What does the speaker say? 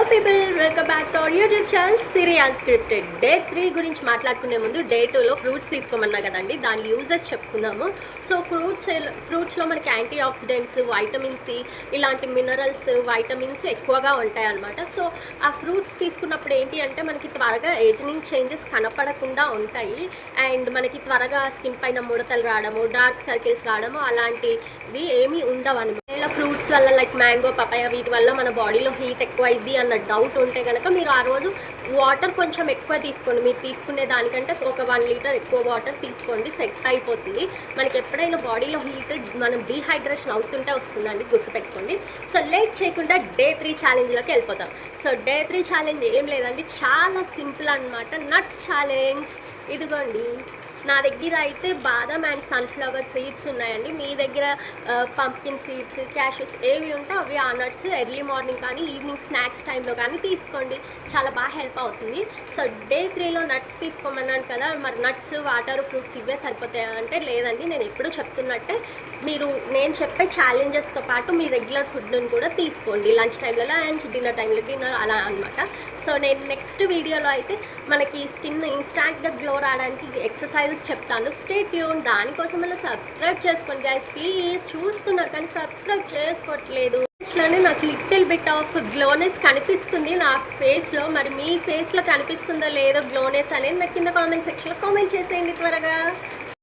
People, welcome back to our YouTube channel Siri unscripted. Day 3 గురించి మాట్లాడుకునే ముందు day 2లో ఫ్రూట్స్ తీసుకోమన్నా కదండి, దాని యూజెస్ చెప్పుకుందాము. సో ఫ్రూట్స్లో మనకి యాంటీ ఆక్సిడెంట్స్, వైటమిన్ సి ఇలాంటి మినరల్స్, వైటమిన్స్ ఎక్కువగా ఉంటాయి అన్నమాట. సో ఆ ఫ్రూట్స్ తీసుకున్నప్పుడు ఏంటి అంటే మనకి త్వరగా ఏజింగ్ చేంజెస్ కనపడకుండా ఉంటాయి. అండ్ మనకి త్వరగా స్కిన్ పైన ముడతలు రావడము, డార్క్ సర్కిల్స్ రావడము అలాంటివి ఏమీ ఉండవు అనమాట. ఇలా ఫ్రూట్స్ వల్ల లైక్ మ్యాంగో, పపాయ వీటి వల్ల మన బాడీలో హీట్ ఎక్కువ అయింది అన్న డౌట్ ఉంటే కనుక మీరు ఆ రోజు వాటర్ కొంచెం ఎక్కువ తీసుకోండి. మీరు తీసుకునే దానికంటే ఒక 1 లీటర్ ఎక్కువ వాటర్ తీసుకోండి, సెట్ అయిపోతుంది. మనకి ఎప్పుడైనా బాడీలో హీట్ మనం డీహైడ్రేషన్ అవుతుంటే వస్తుందండి, గుర్తుపెట్టుకోండి. సో లేట్ చేయకుండా డే 3 ఛాలెంజ్లోకి వెళ్ళిపోతాం. సో డే 3 ఛాలెంజ్ ఏం లేదండి, చాలా సింపుల్ అనమాట. Nuts challenge. ఇదిగోండి, నా దగ్గర అయితే బాదం అండ్ సన్ఫ్లవర్ సీడ్స్ ఉన్నాయండి. మీ దగ్గర పంప్కిన్ సీడ్స్, క్యాషెస్ ఏవి ఉంటే అవి ఆ నట్స్ ఎర్లీ మార్నింగ్ కానీ ఈవినింగ్ స్నాక్స్ టైంలో కానీ తీసుకోండి, చాలా బాగా హెల్ప్ అవుతుంది. సో డే 3లో నట్స్ తీసుకోమన్నాను కదా, మరి నట్స్, వాటర్, ఫ్రూట్స్ ఇవే సరిపోతాయా అంటే లేదండి. నేను ఎప్పుడు చెప్తున్నట్టే మీరు నేను చెప్పే ఛాలెంజెస్తో పాటు మీ రెగ్యులర్ ఫుడ్ని కూడా తీసుకోండి. లంచ్ టైంలో లంచ్, డిన్నర్ టైంలో డిన్నర్, అలా అనమాట. సో నేను నెక్స్ట్ వీడియోలో అయితే మనకి స్కిన్ ఇన్స్టాంట్గా గ్లో రావడానికి ఎక్సర్సైజ్ చెప్తాను. Stay tune. దానికోసం అలా సబ్స్క్రైబ్ చేసుకోండి గైస్ ప్లీజ్. చూస్తున్నారు కానీ సబ్స్క్రైబ్ చేసుకోవట్లేదు. ఫేస్లోనే నాకు లిటిల్ బిట్ ఆఫ్ గ్లోనెస్ కనిపిస్తుంది నా ఫేస్లో. మరి మీ ఫేస్లో కనిపిస్తుందో లేదో గ్లోనెస్ అనేది నాకు కింద కామెంట్ సెక్షన్లో కామెంట్ చేసేయండి త్వరగా.